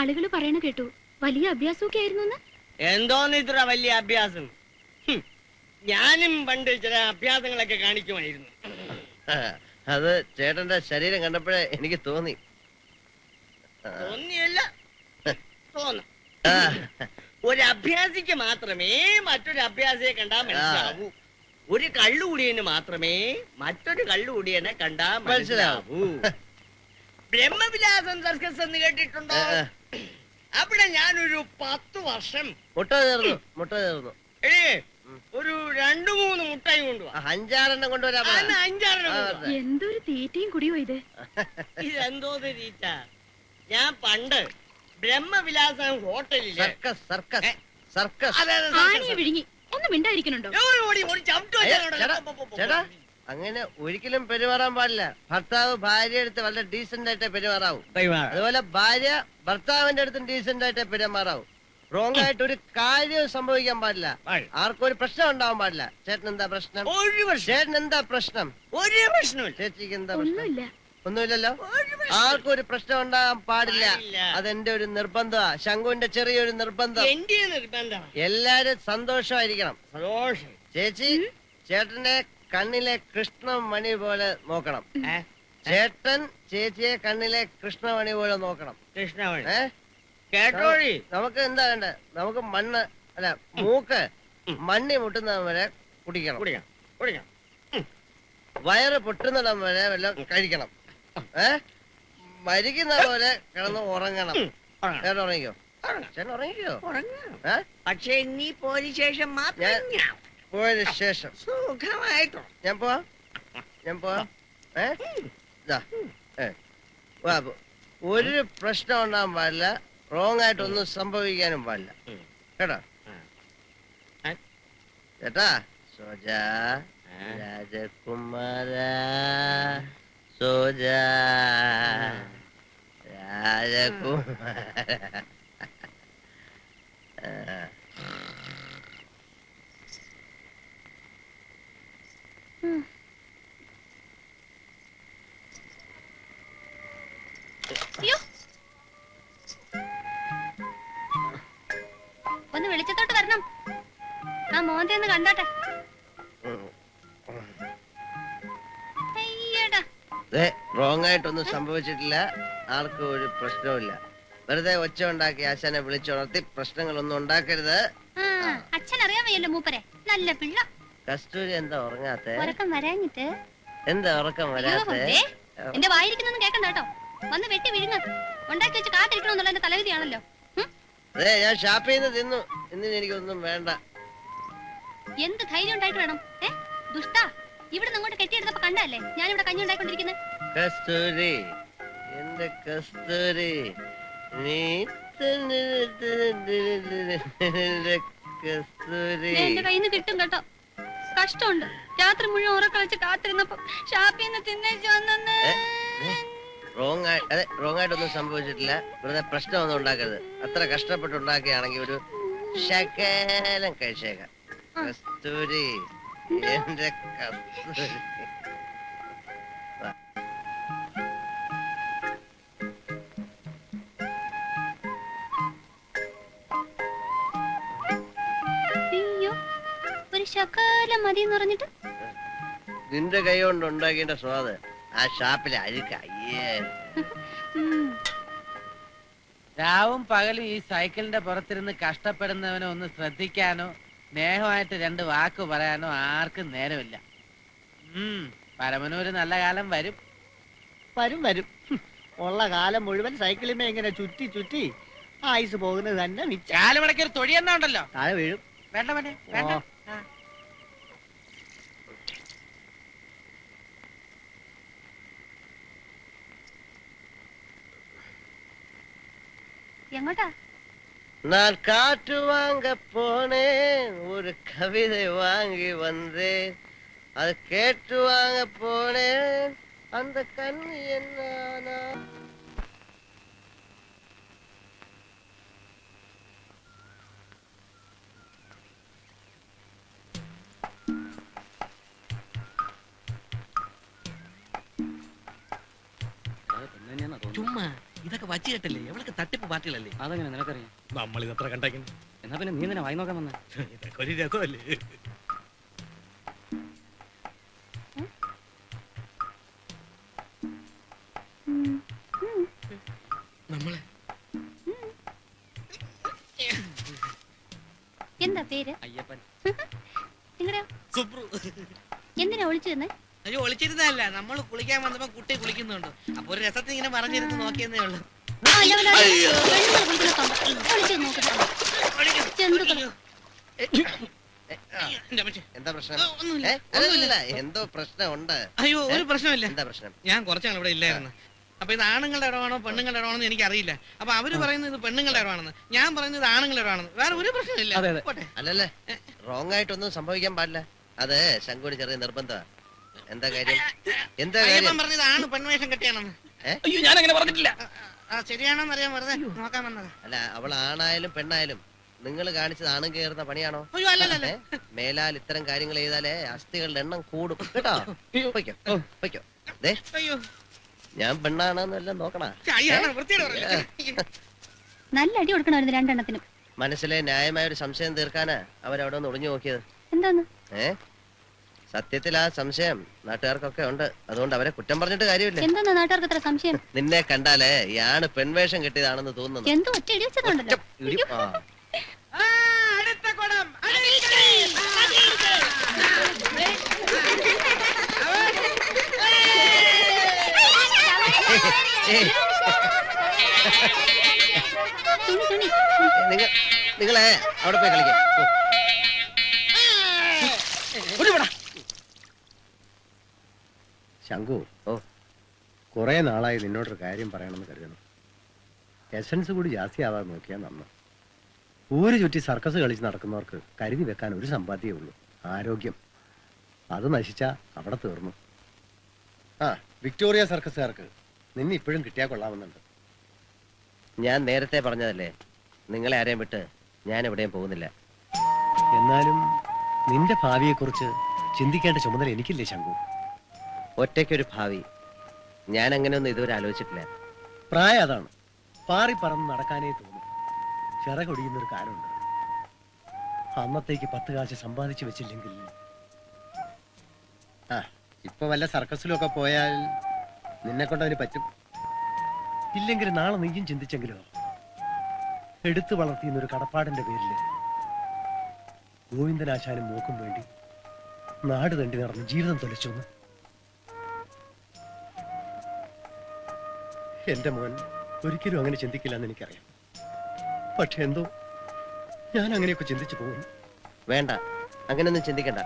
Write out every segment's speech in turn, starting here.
ആളുകൾ പറയണ കേട്ടു വലിയ അഭ്യാസമൊക്കെ ആയിരുന്നു. എന്തോന്ന് ഇത്ര വലിയ അഭ്യാസം? ഞാനും പണ്ട് ചില അഭ്യാസങ്ങളൊക്കെ കാണിക്കുമായിരുന്നു. അത് ചേട്ടന്റെ ശരീരം കണ്ടപ്പോഴേ എനിക്ക് തോന്നി. തോന്നിയല്ല, തോന്നും. ഒരു അഭ്യാസിക്ക് മാത്രമേ മറ്റൊരു അഭ്യാസിയെ കണ്ടാ മനസ്സിലാവൂ. ഒരു കള്ളുകൂടിയന് മാത്രമേ മറ്റൊരു കള്ളുകൂടിയനെ കണ്ടാ മനസ്സിലാവൂ. ബ്രഹ്മവിലാസം സർക്കസ് എന്ന് കേട്ടിട്ടുണ്ടോ? അവിടെ ഞാനൊരു 10 വർഷം മുട്ട ചേർന്നു ഒരു 2-3 മുട്ടായി കൊണ്ടുപോവാ. 5-6 കൊണ്ടുവരാം. 5-6 എന്തൊരു തീറ്റയും കുടിയോ ഇത്. ഇതെന്തോ തീറ്റ? ഞാൻ പണ്ട് ബ്രഹ്മവിലാസം ഹോട്ടലില് ആനയെ വിഴുങ്ങി ഒന്ന് മിണ്ടായിരിക്കണുണ്ടോ? ചേട്ടാ, അങ്ങനെ ഒരിക്കലും പെരുമാറാൻ പാടില്ല. ഭർത്താവ് ഭാര്യ അടുത്ത് വളരെ ഡീസന്റ് ആയിട്ടേ പെരുമാറാവും. അതുപോലെ ഭാര്യ ഭർത്താവിന്റെ അടുത്തും ഡീസന്റ് ആയിട്ടേ പെരുമാറാവും. റോങ് ആയിട്ട് ഒരു കാര്യവും സംഭവിക്കാൻ പാടില്ല. ആർക്കും ഒരു പ്രശ്നം ഉണ്ടാവാൻ പാടില്ല. ചേട്ടൻ എന്താ പ്രശ്നം? ചേട്ടൻ എന്താ പ്രശ്നം? ഒരു പ്രശ്നമില്ല. ചേച്ചിക്ക് എന്താ പ്രശ്നം? ഒന്നുമില്ലല്ലോ. ആർക്കും ഒരു പ്രശ്നം ഉണ്ടാകാൻ പാടില്ല. അതെന്റെ ഒരു നിർബന്ധമാ. ശങ്കുവിന്റെ ചെറിയൊരു നിർബന്ധം. എല്ലാരും സന്തോഷമായിരിക്കണം. ചേച്ചി ചേട്ടനെ കണ്ണിലെ കൃഷ്ണമണി പോലെ നോക്കണം. ചേട്ടൻ ചേച്ചിയെ കണ്ണിലെ കൃഷ്ണമണി പോലെ നോക്കണം. കൃഷ്ണമണി നമുക്ക് എന്താ വേണ്ട? നമുക്ക് മണ്ണ് അല്ല മൂക്ക് മണ്ണി മുട്ടുന്നിടം വരെ കുടിക്കണം. വയറ് പൊട്ടുന്നിടം വരെ വല്ലതും കഴിക്കണം. മരിക്കുന്ന പോലെ കിടന്ന് ഉറങ്ങണം. ചേട്ടൻ ഉറങ്ങിക്കോ? ചേട്ടൻ ഉറങ്ങിക്കോ? പക്ഷെ നീ പോയ ശേഷം പോയതിനു ശേഷം സുഖമായിട്ടോ ഞാൻ പോവാ. ഒരു പ്രശ്നം ഉണ്ടാകാൻ പാടില്ല. റോങ് ആയിട്ടൊന്നും സംഭവിക്കാനും പാടില്ല. കേട്ടോ ചേട്ടാ? സോജാ രാജകുമാര സോജാ രാജകുമാര. ഒന്ന് വെളിച്ചത്തോട്ട് വരണം. ആ മോന്റെ ഒന്ന് കണ്ടോട്ടെ. റോങ് ആയിട്ടൊന്നും സംഭവിച്ചിട്ടില്ല. ആർക്കും ഒരു പ്രശ്നവുമില്ല. വെറുതെ ഒച്ച ഉണ്ടാക്കി ആശാനെ വിളിച്ചുണർത്തി പ്രശ്നങ്ങളൊന്നും ഉണ്ടാക്കരുത്. അച്ഛൻ അറിയാൻ വയ്യല്ലോ മൂപ്പരെ. നല്ല പിള്ള. കസ്തൂരി എന്താ ഉറങ്ങാത്തെ? ഉറക്കം വരാഞ്ഞിട്ട്. എന്താ ഉറക്കം വരാത്തെ? എന്റെ വായിരിക്കുന്നൊന്നും കേക്കണ്ട കേട്ടോ. വന്ന് വെട്ടി വിഴുങ്ങ. ഉണ്ടാക്കി വെച്ച് കാത്തിരിക്കണമെന്നുള്ള എന്റെ തലവിധിയാണല്ലോ. ഞാൻ ഷാപ്പിൽ നിന്ന് തിന്നു. ഇന്ന് എനിക്കൊന്നും വേണ്ട. എന്ത് ധൈര്യം ഉണ്ടായിട്ട് വേണം? ദുഷ്ട, ഇവിടെ അങ്ങോട്ട് കെട്ടിയെടുത്തപ്പോ കണ്ടല്ലേ ഞാനിവിടെ കഞ്ഞി ഉണ്ടായിക്കൊണ്ടിരിക്കുന്നത്. കസ്തൂരി, എന്റെ കസ്തൂരി, നീ കസ്തൂരി എന്റെ കയ്യിൽ നിന്ന് കിട്ടും കേട്ടോ. കഷ്ടമുണ്ട്. രാത്രി മുഴുവൻ ഉറക്കളിച്ച് കാത്തിരുന്നപ്പോ ഷാപ്പിൽ നിന്ന് തിന്നേച്ചു വന്നെ. റോങ് ആയിട്ടൊന്നും സംഭവിച്ചിട്ടില്ല. വെറുതെ പ്രശ്നമൊന്നും ഉണ്ടാക്കരുത്. അത്ര കഷ്ടപ്പെട്ട് ഉണ്ടാക്കിയാണെങ്കിൽ ഒരു ശകലം കഴിച്ചേക്കാം. കസ്തൂരി, എന്റെ കസ്തൂരി. അയ്യോ, ഒരു ശകലം മതി എന്ന് പറഞ്ഞിട്ട് നിന്റെ കൈ കൊണ്ട് ഉണ്ടാക്കിയ സ്വാദ് ആ ഷാപ്പിലെ അഴുക്ക. അയ്യേ. രാവും പകലും ഈ സൈക്കിളിന്റെ പുറത്തിരുന്ന് കഷ്ടപ്പെടുന്നവനെ ഒന്ന് ശ്രദ്ധിക്കാനോ സ്നേഹമായിട്ട് 2 വാക്ക് പറയാനോ ആർക്കും നേരമില്ല. പരമനൂര് നല്ല കാലം വരും. വരും. ഉള്ള കാലം മുഴുവൻ സൈക്കിളിമേ ഇങ്ങനെ ചുറ്റി ചുറ്റി ആയുസ് പോകുന്നത് തന്നെ മിച്ചം. കാലുമടക്കൊരു തൊഴിയെന്നാ ഉണ്ടല്ലോ, താഴെ വീഴും. വേണ്ട വേണ്ട വേണ്ട. എങ്ങോട്ടാ? நான் காற்று வாங்க போனேன், ஒரு கவிதை வாங்கி வந்தேன், அது கேட்டு வாங்க போனேன், அந்த கண்ணு என்ன ചുമ്മാ ഇതൊക്കെ വച്ചു കേട്ടല്ലേ എവളൊക്കെ തട്ടിപ്പ് പാർട്ടികളല്ലേ? അതെങ്ങനെ നിനക്കറിയാം? നമ്മൾ ഇതത്ര കണ്ടേക്കുന്നു. എന്നാ പിന്നെ നീ തന്നെ വായി നോക്കാൻ വന്നേ. ഇതൊക്കെ ഒരു രസമല്ലേ? നമ്മളെ എന്താ പേര്? അയ്യപ്പൻ. നിങ്ങളുടെയോ? സുബ്രു. എന്തിനാ ഒളിച്ചു തന്നെ? അയ്യോ ഒളിച്ചിരുന്നല്ല, നമ്മൾ കുളിക്കാൻ വന്നപ്പോ കുട്ടി കുളിക്കുന്നുണ്ട്. അപ്പൊ ഒരു രസത്തിൽ ഇങ്ങനെ പറഞ്ഞിരുന്ന് നോക്കിയെന്നേ ഉള്ളു. എന്താ പ്രശ്നം? ഒന്നുമില്ല. എന്തോ പ്രശ്നമുണ്ട്. അയ്യോ ഒരു പ്രശ്നമില്ല. എന്താ പ്രശ്നം? ഞാൻ കുറച്ചാണ് ഇവിടെ ഇല്ലായിരുന്നു. അപ്പൊ ഇത് ആണുങ്ങളുടെ ഇടമാണോ പെണ്ണുങ്ങളുടെ ഇടമാണോ എനിക്ക് അറിയില്ല. അപ്പൊ അവര് പറയുന്നത് ഇത് പെണ്ണുങ്ങളുടെ ഇടമാണെന്ന്, ഞാൻ പറയുന്നത് ആണുങ്ങളുടെ ഇടമാണെന്ന്. വേറെ ഒരു പ്രശ്നമില്ല. അല്ലല്ലേ, റോങ് ആയിട്ടൊന്നും സംഭവിക്കാൻ പാടില്ല. അത് ശങ്കുവിന് ചെറിയ നിർബന്ധമാണ്. എന്താ കാര്യം? എന്താ കാര്യം? പറഞ്ഞത് ആണ് പെൺവേഷം കെട്ടിയാണെന്ന്. അയ്യോ ഞാൻ അങ്ങനെ പറഞ്ഞിട്ടില്ല. ശരിയാണോന്ന് അറിയാൻ വെറുതെ നോക്കാൻ വന്നതാ. അല്ല, അവൾ ആണായാലും പെണ്ണായാലും നിങ്ങൾ കാണിച്ചത് ആണും കയറുന്ന പണിയാണോ? അയ്യോ അല്ലല്ല. മേലാൽ ഇത്തരം കാര്യങ്ങൾ ചെയ്താലേ അസ്ഥികളുടെ എണ്ണം കൂടും കേട്ടോ. പൊയ്ക്കോ പൊയ്ക്കോ. അയ്യോ ഞാൻ പെണ്ണാണെന്നെല്ലാം നോക്കണ. നല്ല അടി കൊടുക്കണമായിരുന്നു രണ്ടെണ്ണത്തിനും. മനസ്സിലെ ന്യായമായ ഒരു സംശയം തീർക്കാനാ അവരവിടെ ഒന്ന് ഒളിഞ്ഞു നോക്കിയത്. എന്താന്ന്? സത്യത്തിൽ ആ സംശയം നാട്ടുകാർക്കൊക്കെ ഉണ്ട്. അതുകൊണ്ട് അവരെ കുറ്റം പറഞ്ഞിട്ട് കാര്യമില്ല. എന്താ നാട്ടുകാർക്ക് ഇത്ര സംശയം? നിന്നെ കണ്ടാലേ ഇയാണ് പെൺവേഷം കെട്ടിയതാണെന്ന് തോന്നുന്നു. എന്തോ ഒറ്റ ഇടി വെച്ചതുണ്ടല്ലോ. അടുത്ത കുടം നിങ്ങളെ അവിടെ പോയി കളിക്കാം. ശങ്കു, കുറെ നാളായി നിന്നോടൊരു കാര്യം പറയണമെന്ന് കരുതണം. എസൻസ് കൂടി ജാസ്തിയാവാതെ നോക്കിയാൽ നന്ന്. ഊര് ചുറ്റി സർക്കസ് കളിച്ച് നടക്കുന്നവർക്ക് കരുതി വെക്കാൻ ഒരു സമ്പാദ്യമേ ഉള്ളൂ, ആരോഗ്യം. അത് നശിച്ചാ അവിടെ തീർന്നു. വിക്ടോറിയ സർക്കസുകാർക്ക് നിന്നെ ഇപ്പോഴും കിട്ടിയാൽ കൊള്ളാമെന്നുണ്ട്. ഞാൻ നേരത്തെ പറഞ്ഞതല്ലേ, നിങ്ങളെ ആരെയും വിട്ട് ഞാൻ എവിടെയും പോകുന്നില്ല. എന്നാലും നിന്റെ ഭാവിയെക്കുറിച്ച് ചിന്തിക്കേണ്ട ചുമതല എനിക്കില്ലേ ശങ്കു? ഒറ്റയ്ക്കൊരു ഭാവി ഞാൻ അങ്ങനെയൊന്നും ഇതുവരെ ആലോചിച്ചിട്ടില്ല. പ്രായം അതാണ്, പാറി പറന്ന് നടക്കാനേ തോന്നും. ചിറകൊടിയുന്നൊരു കാലമുണ്ട്. അന്നത്തേക്ക് 10 കാശ് സമ്പാദിച്ചു വെച്ചില്ലെങ്കിൽ ഇപ്പൊ വല്ല സർക്കസിലൊക്കെ പോയാൽ നിന്നെ കൊണ്ടതിന് പറ്റും. ഇല്ലെങ്കിൽ നാളെ നീയും ചിന്തിച്ചെങ്കിലോ, എടുത്തു വളർത്തിയെന്നൊരു കടപ്പാടിന്റെ പേരില് ഗോവിന്ദനാശാനും മോക്കും വേണ്ടി നാട് തണ്ടി നടന്ന് ജീവിതം തൊലച്ചോന്ന്. എന്റെ മോൻ ഒരിക്കലും അങ്ങനെ ചിന്തിക്കില്ലെന്ന് എനിക്കറിയാം. പക്ഷെ എന്തോ ഞാൻ അങ്ങനെയൊക്കെ ചിന്തിച്ചു പോകുന്നു. വേണ്ട, അങ്ങനെയൊന്നും ചിന്തിക്കണ്ട.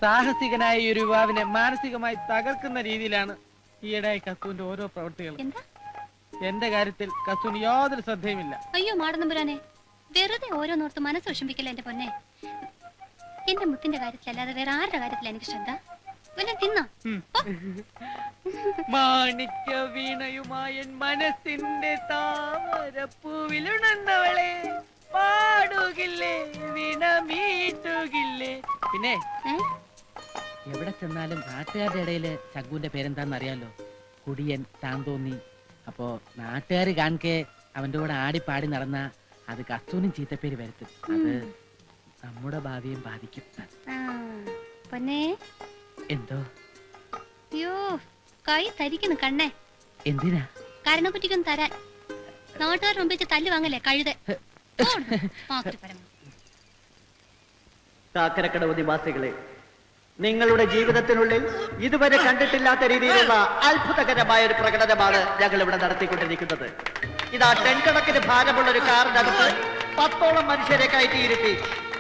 സാഹസികനായ ഈ ഒരു യുവാവിനെ മാനസികമായി തകർക്കുന്ന രീതിയിലാണ് ഈയിടെയായി കസ്തുവിന്റെ ഓരോ പ്രവൃത്തികളും. എന്റെ കാര്യത്തിൽ കസ്തുവിന് യാതൊരു ശ്രദ്ധയുമില്ല. അയ്യോ മാടനമ്പുരാനെ, വെറുതെ ഓരോന്നോർത്ത് മനസ്സ് വിഷമിക്കില്ല എന്റെ പൊന്നെ. എന്റെ മുത്തിന്റെ കാര്യത്തിലല്ലാതെ വേറെ ആരുടെ കാര്യത്തില എനിക്ക് ശ്രദ്ധ? വല്ലതും തിന്നോ? മാണിക്യ വീണയുമായ മനസ്സിന്റെ താമരപ്പൂവിലുണർന്നവളെ പാടുകില്ലേ വീണമീട്ടുകില്ലേ. പിന്നെ എവിടെ ചെന്നാലും നാട്ടുകാരുടെ ഇടയില് ശങ്കുവിന്റെ പേരെന്താന്ന് അറിയാലോ, കുടിയൻ താന്തോന്നി. അപ്പോ നാട്ടുകാര് കാണിക്കെ അവന്റെ കൂടെ ആടിപ്പാടി നടന്ന അത് കസ്തൂനും ചീത്തപ്പേര് വരുത്തും. അത് നമ്മുടെ ഭാവിയും ബാധിക്കും. പൊന്നേ എന്തോ അയ്യോ കൈ തരിക്കുന്നു കണ്ണേ. എന്തിനാ? കരണക്കുറ്റിക്കൊന്നും തരാൻ. നാട്ടുകാർ മുമ്പിച്ച് തല്ലു വാങ്ങല്ലേ കഴുത. കാക്കരക്കടവ് നിവാസികളെ, നിങ്ങളുടെ ജീവിതത്തിനുള്ളിൽ ഇതുവരെ കണ്ടിട്ടില്ലാത്ത രീതിയിലുള്ള അത്ഭുതകരമായ ഒരു പ്രകടനമാണ് ഞങ്ങൾ ഇവിടെ നടത്തിക്കൊണ്ടിരിക്കുന്നത്. ഇതാ ടെൻകണക്കിന് ഭാരമുള്ള ഒരു കാറിനകത്ത് 10ഓളം മനുഷ്യരെ കയറ്റിയിരുത്തി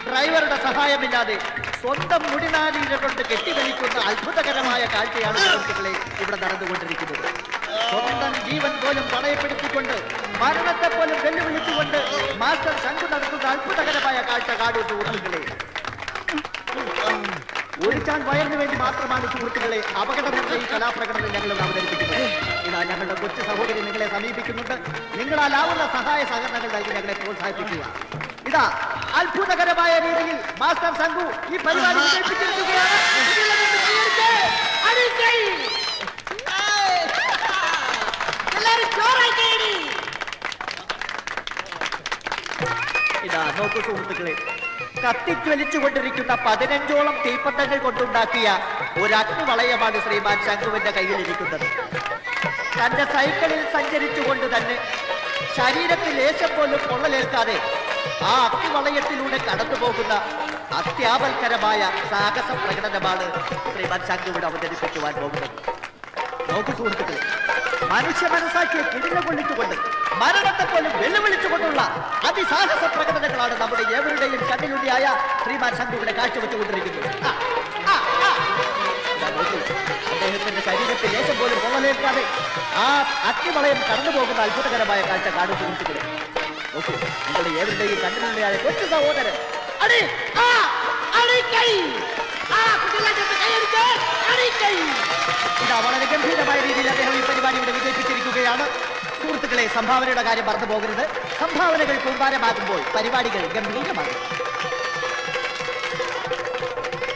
ഡ്രൈവറുടെ സഹായമില്ലാതെ സ്വന്തം മുടിനാലിക കൊണ്ട് കെട്ടിവലിക്കുന്ന അത്ഭുതകരമായ കാഴ്ചയാണ് സുഹൃത്തുക്കളെ ഇവിടെ നടന്നുകൊണ്ടിരിക്കുന്നത്. സ്വന്തം ജീവൻ പോലും പണയപ്പെടുത്തിക്കൊണ്ട് മരണത്തെ പോലും വെല്ലുവിളിച്ചുകൊണ്ട് മാസ്റ്റർ ശങ്കു നടത്തുന്ന അത്ഭുതകരമായ കാഴ്ച കാണൂ സുഹൃത്തുക്കളെ. ഒഴിച്ചാൽ വയറിന് വേണ്ടി മാത്രമാണ് സുഹൃത്തുക്കളെ അപകടമുള്ള ഈ കലാപ്രകടനം ഞങ്ങൾ അവതരിപ്പിക്കുന്നത്. ഇതാ ഞങ്ങളുടെ കൊച്ചു സഹോദരി നിങ്ങളെ സമീപിക്കുന്നുണ്ട്. നിങ്ങളാലാവുന്ന സഹായ സഹകരണങ്ങൾ നൽകി ഞങ്ങളെ പ്രോത്സാഹിപ്പിക്കുക. ഇതാ അത്ഭുതകരമായ രീതിയിൽ മാസ്റ്റർ ശംഖു ഈ പരിപാടി വിജയിപ്പിച്ചിരിക്കുകയാണ്. ഇതാ നോക്കൂ സുഹൃത്തുക്കളെ, കത്തിജ്വലിച്ചുകൊണ്ടിരിക്കുന്ന 15ഓളം തീപ്പന്തങ്ങൾ കൊണ്ടുണ്ടാക്കിയ ഒരു അഗ്നിവളയമാണ് ശ്രീമാൻ ശംഖുവിന്റെ കയ്യിലിരിക്കുന്നത്. തന്റെ സൈക്കിളിൽ സഞ്ചരിച്ചുകൊണ്ട് തന്നെ ശരീരത്തിൽ ലേശം പോലും പൊള്ളലേൽക്കാതെ ആ അഗ്നിവളയത്തിലൂടെ കടന്നു പോകുന്ന അത്യാപൽക്കരമായ സാഹസ പ്രകടനമാണ് ശ്രീമാൻ ശംഖുവിനെ അവതരിപ്പിക്കുവാൻ പോകുന്നത്. നോക്കൂ സുഹൃത്തുക്കളെ, മനുഷ്യ മനസ്സാക്കിയെ കിടില കൊള്ളിച്ചുകൊണ്ട് മരണത്തെ പോലും വെല്ലുവിളിച്ചുകൊണ്ടുള്ള അതിസാഹസ പ്രകടനങ്ങളാണ് നമ്മുടെ ഏവരുടെയും കണ്ണിലുണ്ണിയായ ശ്രീമാൻ ശംഖുവിനെ കാഴ്ചവെച്ചുകൊണ്ടിരിക്കുന്നത്. അദ്ദേഹത്തിന്റെ ശരീരത്തിൽ ലേശം പോലും പൊള്ളലേൽക്കാതെ ആ അഗ്നിവളയം കടന്നു പോകുന്ന അത്ഭുതകരമായ കാഴ്ച കാണും സുഹൃത്തുക്കളെ. നോക്കൂ, നിങ്ങളുടെ ഏവരുടെയും കണ്ണിലുണ്ണിയായ കൊച്ചു സഹോദരൻ ഇതാ വളരെ ഗംഭീരമായ രീതിയിൽ അദ്ദേഹം ഈ പരിപാടി ഇവിടെ വിജയിപ്പിച്ചിരിക്കുകയാണ്. സുഹൃത്തുക്കളെ, സംഭാവനയുടെ കാര്യം മറന്നു പോകരുത്. സംഭാവനകൾ കൂമ്പാരമാകുമ്പോൾ പരിപാടികൾ ഗംഭീരമാകും.